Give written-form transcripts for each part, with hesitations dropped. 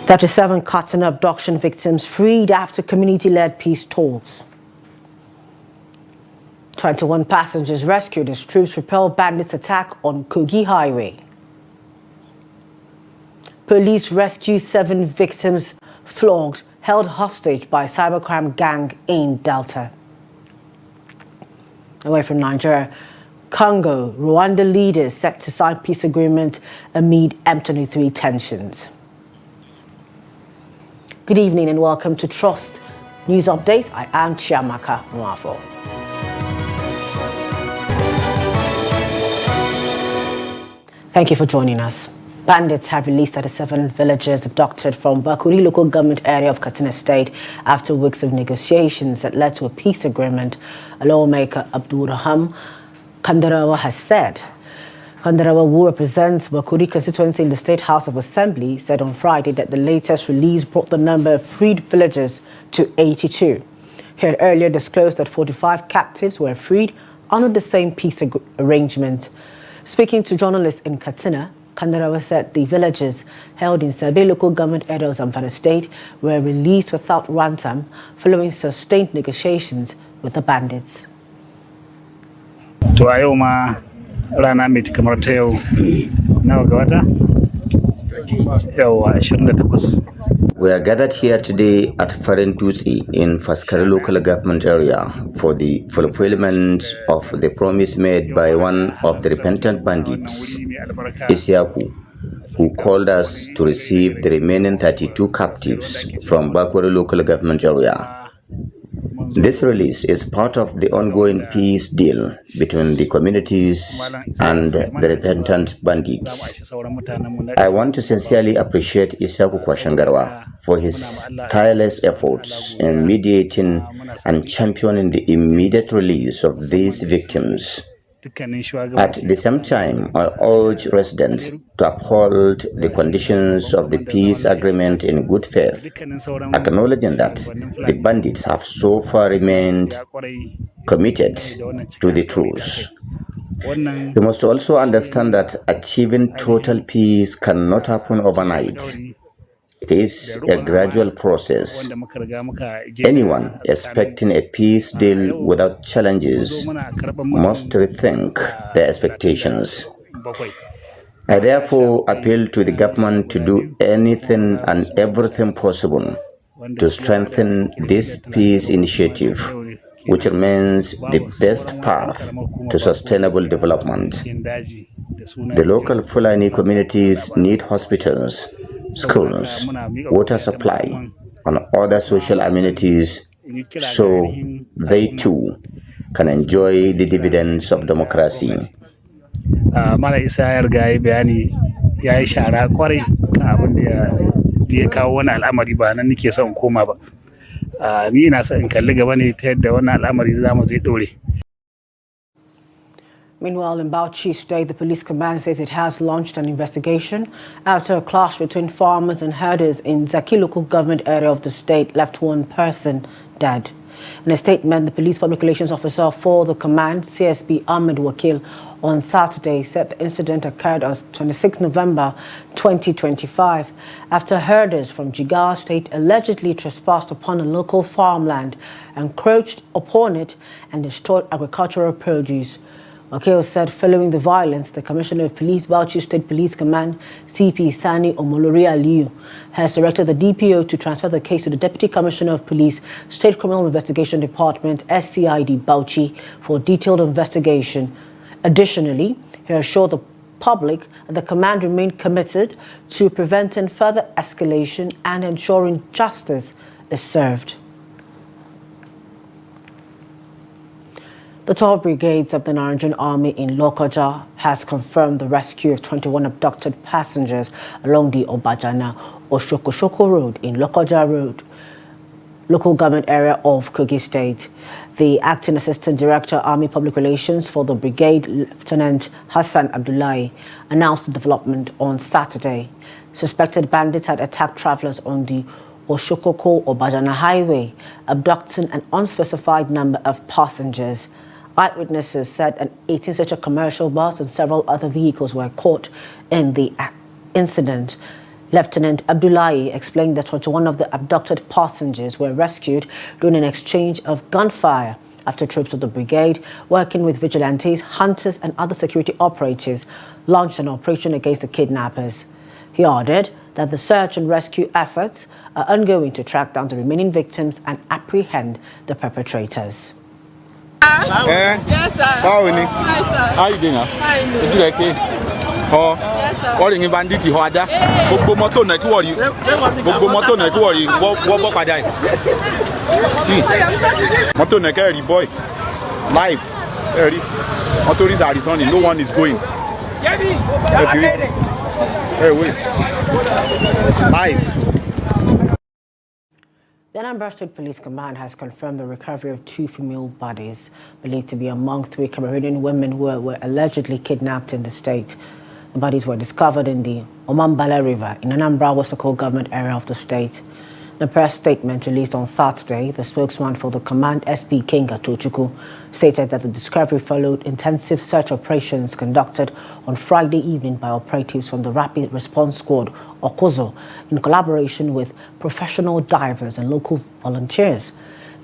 37 Katsina abduction victims freed after community-led peace talks. 21 passengers rescued as troops repel bandits' attack on Kogi Highway. Police rescue 7 victims flogged, held hostage by cybercrime gang in Delta. Away from Nigeria, Congo, Rwanda leaders set to sign peace agreement amid M23 tensions. Good evening and welcome to Trust News Update. I am Chiamaka Mwafo. Thank you for joining us. Bandits have released 37 villagers abducted from Bakuri local government area of Katsina State after weeks of negotiations that led to a peace agreement, a lawmaker Abdurrahman Kandarawa has said. Kandarawa, who represents Bakuri constituency in the State House of Assembly, said on Friday that the latest release brought the number of freed villagers to 82. He had earlier disclosed that 45 captives were freed under the same peace arrangement. Speaking to journalists in Katsina, Kandarawa said the villagers held in Sabe local government area of Zamfara State were released without ransom following sustained negotiations with the bandits. Rana mai kamar ta yau nawa ga wata? Yawa 28. We are gathered here today at Farentutsi in Faskari local government area for the fulfillment of the promise made by one of the repentant bandits, Isiaku, who called us to receive the remaining 32 captives from Bakwari local government area. This release is part of the ongoing peace deal between the communities and the repentant bandits. I want to sincerely appreciate Isaku Kwashangarwa for his tireless efforts in mediating and championing the immediate release of these victims. At the same time, I urge residents to uphold the conditions of the peace agreement in good faith, acknowledging that the bandits have so far remained committed to the truce. We must also understand that achieving total peace cannot happen overnight. It is a gradual process. Anyone expecting a peace deal without challenges must rethink their expectations. I therefore appeal to the government to do anything and everything possible to strengthen this peace initiative, which remains the best path to sustainable development. The local Fulani communities need hospitals, schools, water supply, and other social amenities so they too can enjoy the dividends of democracy. Mala Isa ya riga ya bayani ya yi shara kwarai kan abin da ya kawo wannan al'amari ba nan nake son koma ba. Ni ina son in kalli gaba ne ta yadda wannan al'amari zamu zai dore. Meanwhile, in Bauchi State, the police command says it has launched an investigation after a clash between farmers and herders in Zaki local government area of the state left one person dead. In a statement, the police public relations officer for the command, CSP Ahmed Wakil, on Saturday said the incident occurred on 26 November 2025 after herders from Jigawa State allegedly trespassed upon a local farmland, encroached upon it and destroyed agricultural produce. Wakil said following the violence, the Commissioner of Police, Bauchi State Police Command, CP Sani Omolori Aliyu, has directed the DPO to transfer the case to the Deputy Commissioner of Police, State Criminal Investigation Department, SCID Bauchi, for detailed investigation. Additionally, he assured the public that the command remained committed to preventing further escalation and ensuring justice is served. The 12 brigades of the Nigerian Army in Lokoja has confirmed the rescue of 21 abducted passengers along the Obajana-Oshokoshoko Road in Lokoja Road, local government area of Kogi State. The Acting Assistant Director, Army Public Relations for the brigade, Lieutenant Hassan Abdullahi, announced the development on Saturday. Suspected bandits had attacked travelers on the Oshokoko-Obajana Highway, abducting an unspecified number of passengers. Eyewitnesses said an 18-seater commercial bus and several other vehicles were caught in the incident. Lieutenant Abdullahi explained that 21 of the abducted passengers were rescued during an exchange of gunfire after troops of the brigade, working with vigilantes, hunters and other security operatives, launched an operation against the kidnappers. He added that the search and rescue efforts are ongoing to track down the remaining victims and apprehend the perpetrators. Yes, sir. Hi, sir. How you doing? Fine. You do okay? Oh, Yes, sir. what in bandits you order? Gbogbo moto na ki worry. Gbogbo moto na ki worry. Wo padà. See. Moto na carry boy. Life. Ready. Motorists are returning. No one is going. Okay. Hey, wait. Life. The Anambra State Police Command has confirmed the recovery of 2 female bodies believed to be among 3 Cameroonian women who were allegedly kidnapped in the state. The bodies were discovered in the Omambala River in Anambra West Local Government area of the state. In a press statement released on Saturday, the spokesman for the command, SP Kenga Tochukwu, stated that the discovery followed intensive search operations conducted on Friday evening by operatives from the Rapid Response Squad, Okozo, in collaboration with professional divers and local volunteers.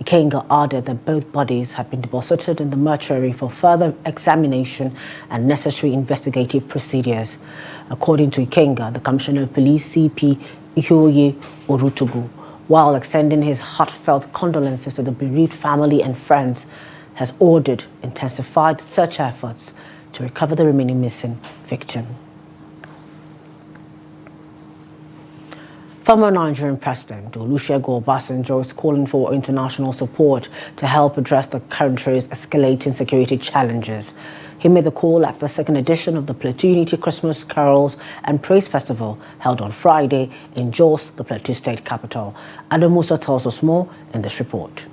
Ikenga added that both bodies had been deposited in the mortuary for further examination and necessary investigative procedures. According to Ikenga, the Commissioner of Police, CP Ihoye Orutugu, while extending his heartfelt condolences to the bereaved family and friends, has ordered intensified search efforts to recover the remaining missing victim. Former Nigerian President Olusegun Obasanjo is calling for international support to help address the country's escalating security challenges. He made the call at the second edition of the Plateau Unity Christmas Carols and Praise Festival held on Friday in Jos, the Plateau State capital. Adam Musa tells us more in this report.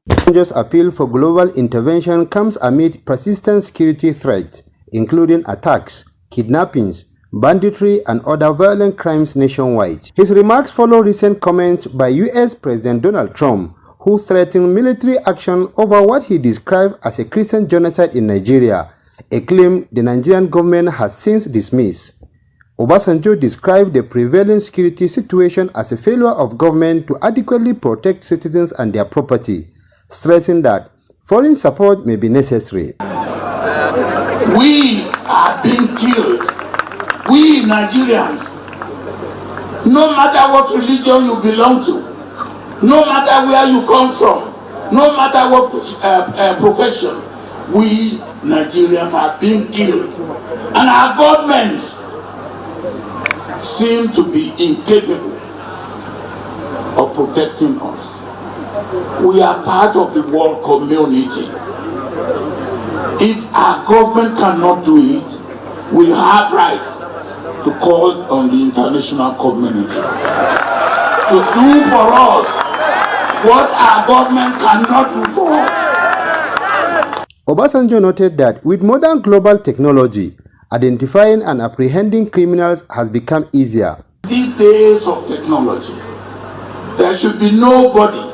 Obasanjo's appeal for global intervention comes amid persistent security threats, including attacks, kidnappings, banditry, and other violent crimes nationwide. His remarks follow recent comments by U.S. President Donald Trump, who threatened military action over what he described as a Christian genocide in Nigeria, a claim the Nigerian government has since dismissed. Obasanjo described the prevailing security situation as a failure of government to adequately protect citizens and their property, stressing that foreign support may be necessary. We are being killed. We Nigerians, no matter what religion you belong to, no matter where you come from, no matter what profession, we Nigerians are being killed. And our governments seem to be incapable of protecting us. We are part of the world community. If our government cannot do it, we have right to call on the international community to do for us what our government cannot do for us. Obasanjo noted that with modern global technology, identifying and apprehending criminals has become easier. These days of technology, there should be nobody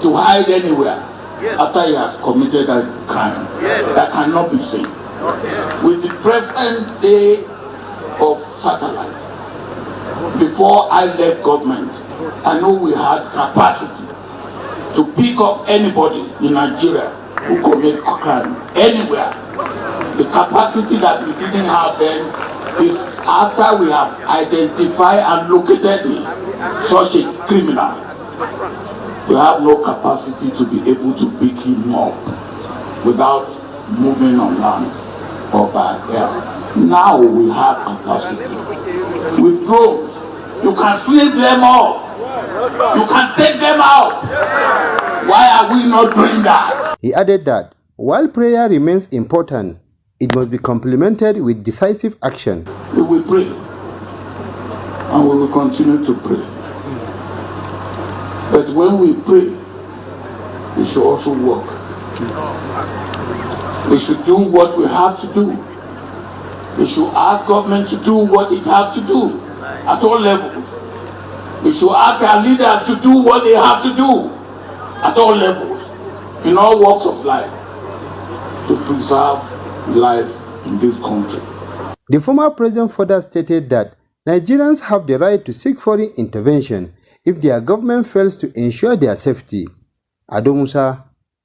to hide anywhere after he has committed a crime that cannot be seen. With the present day of satellite, before I left government, I know we had capacity to pick up anybody in Nigeria who commit a crime anywhere. The capacity that we didn't have then is after we have identified and located such a criminal, we have no capacity to be able to pick him up without moving on land or by air. Now we have capacity. With drones, you can slip them off. You can take them out. Why are we not doing that? He added that while prayer remains important, it must be complemented with decisive action. We will pray, and we will continue to pray. But when we pray, we should also work. We should do what we have to do. We should ask government to do what it has to do at all levels. We should ask our leaders to do what they have to do at all levels, in all walks of life, to preserve life in this country. The former president further stated that Nigerians have the right to seek foreign intervention if their government fails to ensure their safety. Ado Musa,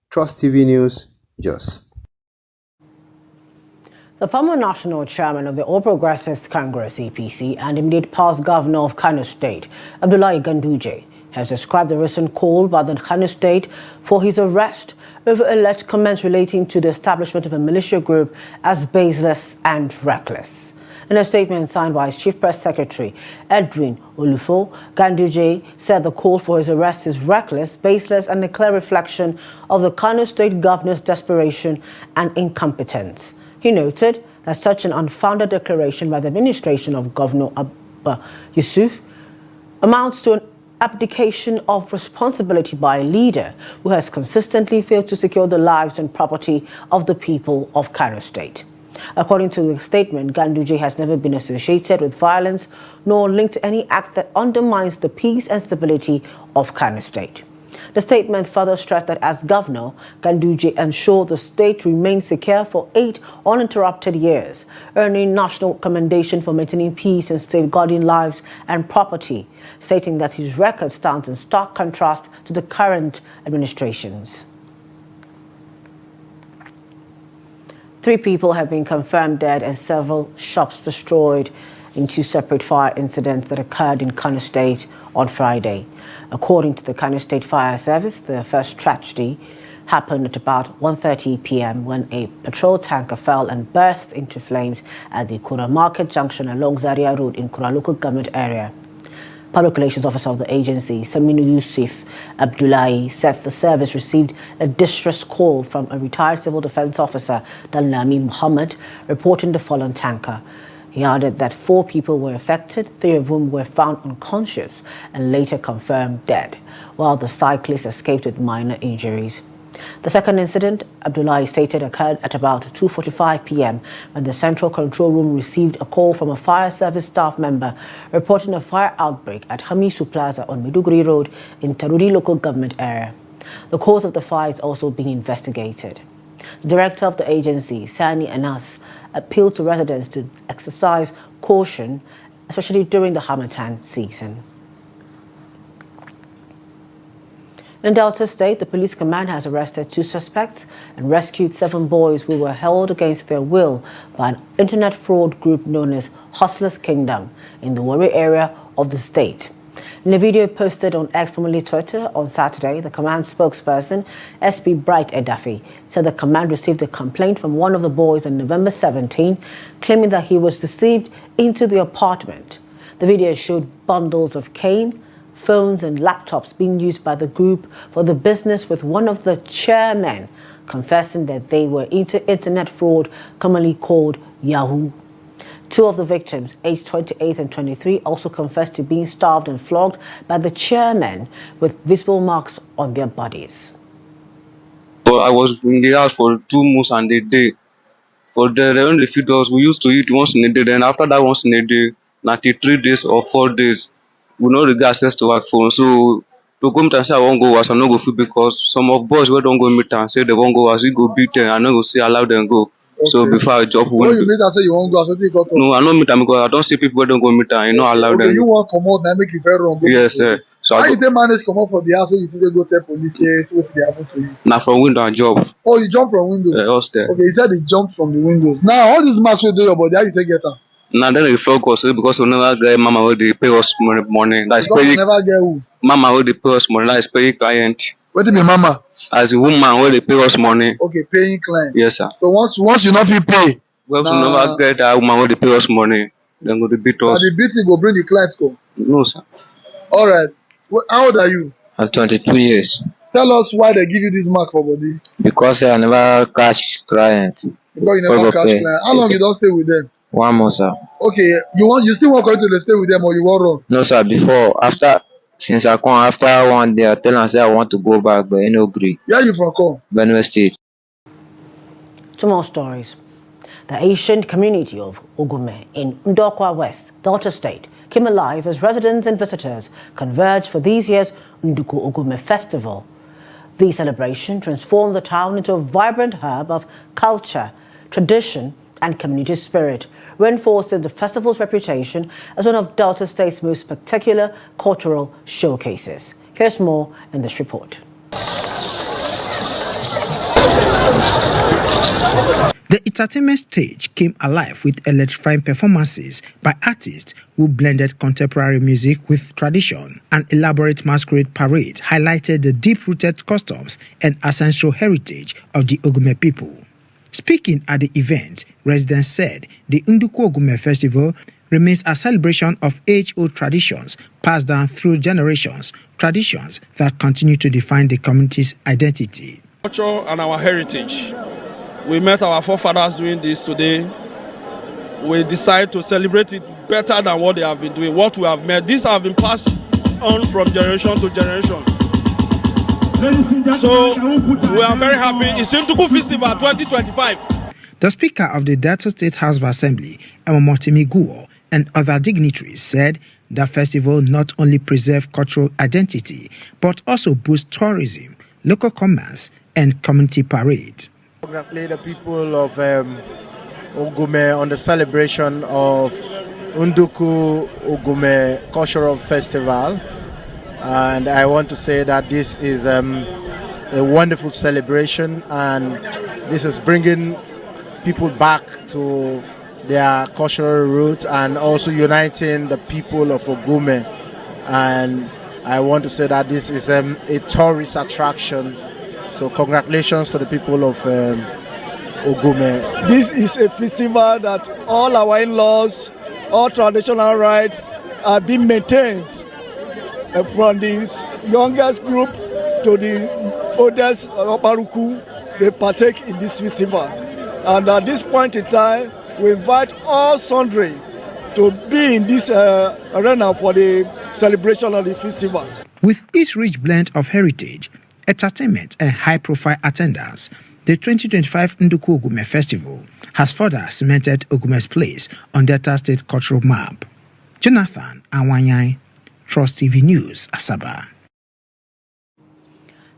Trust TV News, Jos. The former national chairman of the All Progressives Congress (APC) and immediate past governor of Kano State, Abdullahi Ganduje, has described the recent call by the Kano State for his arrest over alleged comments relating to the establishment of a militia group as baseless and reckless. In a statement signed by his Chief Press Secretary, Edwin Olufo, Ganduje said the call for his arrest is reckless, baseless, and a clear reflection of the Kano State governor's desperation and incompetence. He noted that such an unfounded declaration by the administration of Governor Abba Yusuf amounts to an abdication of responsibility by a leader who has consistently failed to secure the lives and property of the people of Kano State. According to the statement, Ganduje has never been associated with violence nor linked to any act that undermines the peace and stability of Kano State. The statement further stressed that as governor, Ganduje ensured the state remained secure for 8 uninterrupted years, earning national commendation for maintaining peace and safeguarding lives and property, stating that his record stands in stark contrast to the current administration's. 3 people have been confirmed dead and several shops destroyed in 2 separate fire incidents that occurred in Kano State on Friday. According to the Kano State Fire Service, the first tragedy happened at about 1:30 p.m. when a petrol tanker fell and burst into flames at the Kura Market Junction along Zaria Road in Kura local government area. Public Relations Officer of the agency, Saminu Yusuf Abdullahi, said the service received a distress call from a retired civil defense officer, Dalnami Muhammad, reporting the fallen tanker. He added that 4 people were affected, 3 of whom were found unconscious and later confirmed dead, while the cyclist escaped with minor injuries. The second incident, Abdullahi stated, occurred at about 2:45 p.m. when the Central Control Room received a call from a fire service staff member reporting a fire outbreak at Hamisu Plaza on Maiduguri Road in Taruri local government area. The cause of the fire is also being investigated. The director of the agency, Sani Anas, appealed to residents to exercise caution, especially during the Harmattan season. In Delta State, the police command has arrested 2 suspects and rescued 7 boys who were held against their will by an internet fraud group known as Hustlers Kingdom in the Warri area of the state. In a video posted on X, formerly Twitter, on Saturday, the command spokesperson, SP Bright Edafi, said the command received a complaint from one of the boys on November 17, claiming that he was deceived into the apartment. The video showed bundles of cane, phones and laptops being used by the group for the business, with one of the chairmen confessing that they were into internet fraud, commonly called Yahoo. 2 of the victims, aged 28 and 23, also confessed to being starved and flogged by the chairmen with visible marks on their bodies. So I was in the house for 2 months and a day. For the only feed us, we used to eat once in a day. Then after that once in a day, 93 days or 4 days, we no get access to our phone. So to come and say I won't go house, I no go fit because some of boys wey don't go meet and say they won't go house, we go beat them. I no go say allow them go. Okay. So before I jump, so you meet and say you won't go house, what you got to? No, I don't meet them because I don't see people wey don't go meet and you know allow them. Okay, you want come out and make you very wrong. Yes, sir. So how you take manage come out for the house when you fit go tell police say what they happen to you? Now from window and job. Oh, you jump from window? Yeah, upstairs. Okay, you said you jumped from the windows. Now all these marks wey dey your body, how you take get am? Now then they flog us because we never get mama wey dey pay us money. That's because we never get who? Mama wey dey pay us money, that is paying client. Wetin be mama? As a woman wey dey pay us money. Okay, paying client. Yes, sir. So once you not fit pay. Well, we never get that woman wey dey pay us money. Then go dey beat us. And the beating go bring the client come? No, sir. All right. How old are you? I'm 22 years. Tell us why they give you this mark for body. Because I never catch client. Because you never catch client. How long you don't stay with them? 1 month, sir. Okay, you still want to stay with them or you want run? No, sir. Since I come after 1 day, I tell them say I want to go back, but I no agree. Where you from come? Benue State. 2 more stories. The ancient community of Ogume in Ndokwa West, Delta State, came alive as residents and visitors converged for this year's Nduku Ogume Festival. The celebration transformed the town into a vibrant hub of culture, tradition, and community spirit, reinforcing the festival's reputation as one of Delta State's most spectacular cultural showcases. Here's more in this report. The entertainment stage came alive with electrifying performances by artists who blended contemporary music with tradition. An elaborate masquerade parade highlighted the deep-rooted customs and ancestral heritage of the Ogume people. Speaking at the event, residents said the Nduku Ogume Festival remains a celebration of age-old traditions passed down through generations, traditions that continue to define the community's identity. Culture and our heritage. We met our forefathers doing this today. We decided to celebrate it better than what they have been doing. What we have met, these have been passed on from generation to generation. So we are very happy. It's Nduku Festival 2025. The Speaker of the Delta State House of Assembly, Emomotimi Guo, and other dignitaries said the festival not only preserves cultural identity, but also boosts tourism, local commerce, and community parade. Congratulate the people of Ogume on the celebration of Nduku Ogume Cultural Festival. And I want to say that this is a wonderful celebration, and this is bringing people back to their cultural roots and also uniting the people of Ogume. And I want to say that this is a tourist attraction. So congratulations to the people of Ogume. This is a festival that all our in-laws, all traditional rights are being maintained from the youngest group to the oldest Oparuku. They partake in this festival. And at this point in time, we invite all sundry to be in this arena for the celebration of the festival. With its rich blend of heritage, entertainment and high-profile attendance, the 2025 Nduku Ogume Festival has further cemented Ogume's place on Delta State cultural map. Jonathan Awanyai, Trust TV News, Asaba.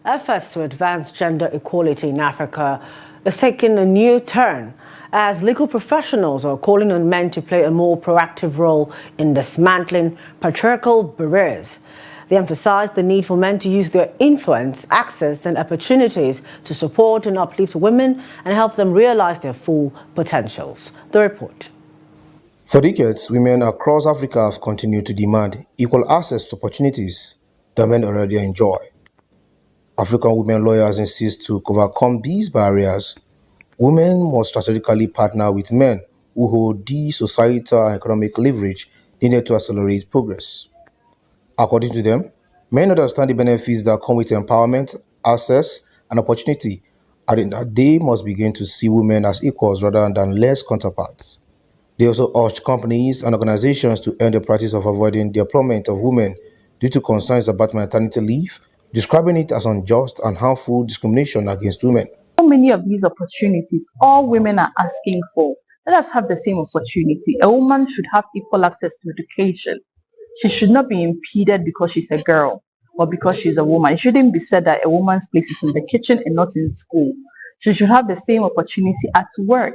Efforts to advance gender equality in Africa is taking a new turn as legal professionals are calling on men to play a more proactive role in dismantling patriarchal barriers. They emphasize the need for men to use their influence, access, and opportunities to support and uplift women and help them realize their full potentials. The report. For decades, women across Africa have continued to demand equal access to opportunities that men already enjoy. African women lawyers insist to overcome these barriers, women must strategically partner with men who hold the societal and economic leverage needed to accelerate progress. According to them, men understand the benefits that come with empowerment, access, and opportunity, adding that they must begin to see women as equals rather than less counterparts. They also urged companies and organizations to end the practice of avoiding the employment of women due to concerns about maternity leave, describing it as unjust and harmful discrimination against women. So many of these opportunities, all women are asking for. Let us have the same opportunity. A woman should have equal access to education. She should not be impeded because she's a girl or because she's a woman. It shouldn't be said that a woman's place is in the kitchen and not in school. She should have the same opportunity at work.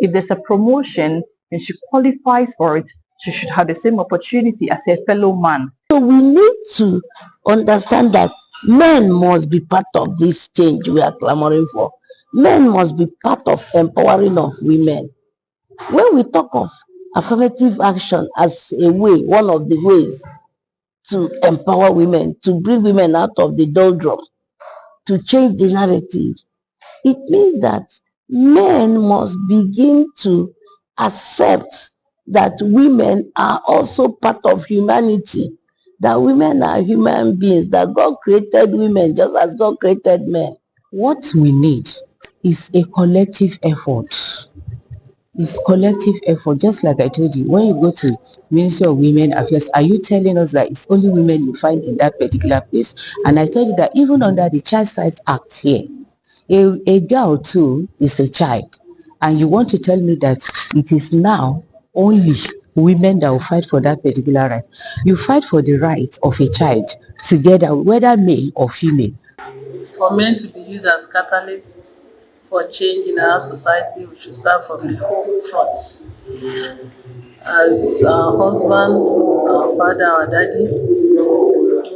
If there's a promotion and she qualifies for it, she should have the same opportunity as a fellow man. So we need to understand that men must be part of this change we are clamoring for. Men must be part of empowering of women. When we talk of affirmative action as a way, one of the ways to empower women, to bring women out of the doldrum, to change the narrative, it means that men must begin to accept that women are also part of humanity, that women are human beings, that God created women just as God created men. What we need is a collective effort. It's collective effort, just like I told you. When you go to Ministry of Women Affairs, are you telling us that it's only women you find in that particular place? And I told you that even under the Child Rights Act here, a girl too is a child. And you want to tell me that it is now only women that will fight for that particular right. You fight for the rights of a child together, whether male or female. For men to be used as catalysts for change in our society, we should start from the home front. as our husband, our father, our daddy,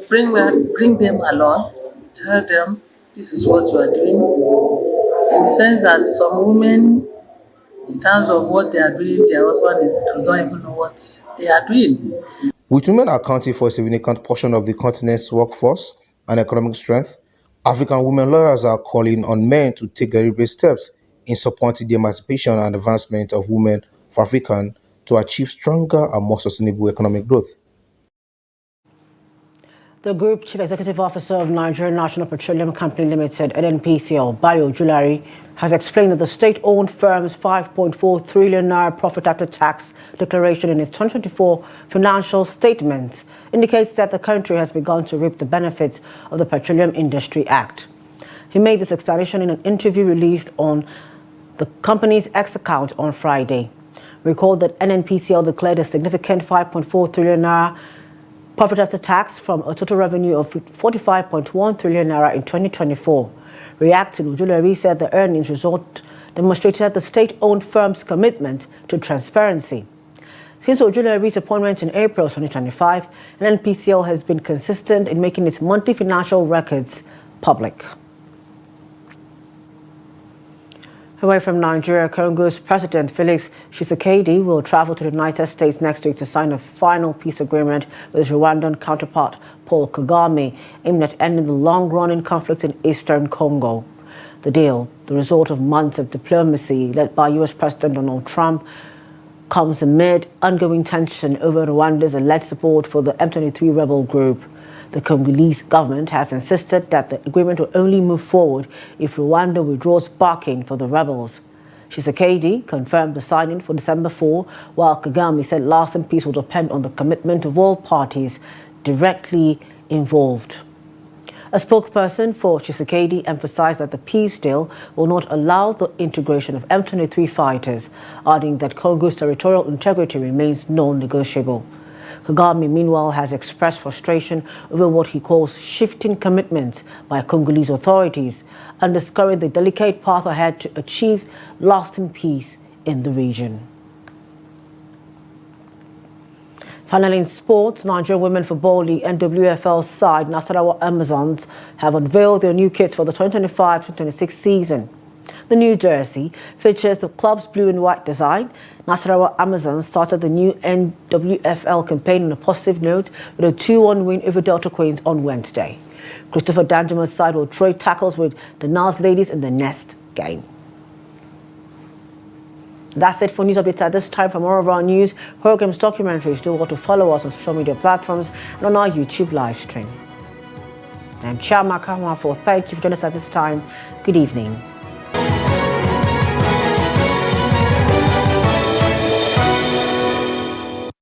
bring them along, tell them this is what you are doing. In the sense that some women, in terms of what they are doing, their husband does not even know what they are doing. With women accounting for a significant portion of the continent's workforce and economic strength, African women lawyers are calling on men to take deliberate steps in supporting the emancipation and advancement of women for Africa to achieve stronger and more sustainable economic growth. The Group Chief Executive Officer of Nigerian National Petroleum Company Limited, NNPCL, Bayo Julari, has explained that the state-owned firm's 5.4 trillion naira profit after tax declaration in its 2024 financial statements indicates that the country has begun to reap the benefits of the Petroleum Industry Act. He made this explanation in an interview released on the company's X account on Friday. Recall that NNPCL declared a significant 5.4 trillion naira profit after tax from a total revenue of 45.1 trillion naira in 2024. Reacting, Ojulari said the earnings result demonstrated the state-owned firm's commitment to transparency. Since Ojulari's appointment in April 2025, NNPCL has been consistent in making its monthly financial records public. Away from Nigeria, Congo's President Felix Tshisekedi will travel to the United States next week to sign a final peace agreement with his Rwandan counterpart Paul Kagame, aimed at ending the long-running conflict in eastern Congo. The deal, the result of months of diplomacy led by U.S. President Donald Trump, comes amid ongoing tension over Rwanda's alleged support for the M23 rebel group. The Congolese government has insisted that the agreement will only move forward if Rwanda withdraws backing for the rebels. Tshisekedi confirmed the signing for December 4, while Kagame said lasting peace will depend on the commitment of all parties directly involved. A spokesperson for Tshisekedi emphasized that the peace deal will not allow the integration of M23 fighters, adding that Congo's territorial integrity remains non-negotiable. Kagame, meanwhile, has expressed frustration over what he calls shifting commitments by Congolese authorities, underscoring the delicate path ahead to achieve lasting peace in the region. Finally, in sports, Nigerian Women Football League NWFL side Nasarawa Amazons have unveiled their new kits for the 2025-2026 season. The new jersey features the club's blue and white design. Nasarawa Amazons started the new NWFL campaign on a positive note with a 2-1 win over Delta Queens on Wednesday. Christopher Danjuma's side will trade tackles with the NAS ladies in the next game. That's it for news updates at this time. For more of our news, programs, documentaries, do want to follow us on social media platforms and on our YouTube live stream. I'm Chiama Kamwafo. Thank you for joining us at this time. Good evening.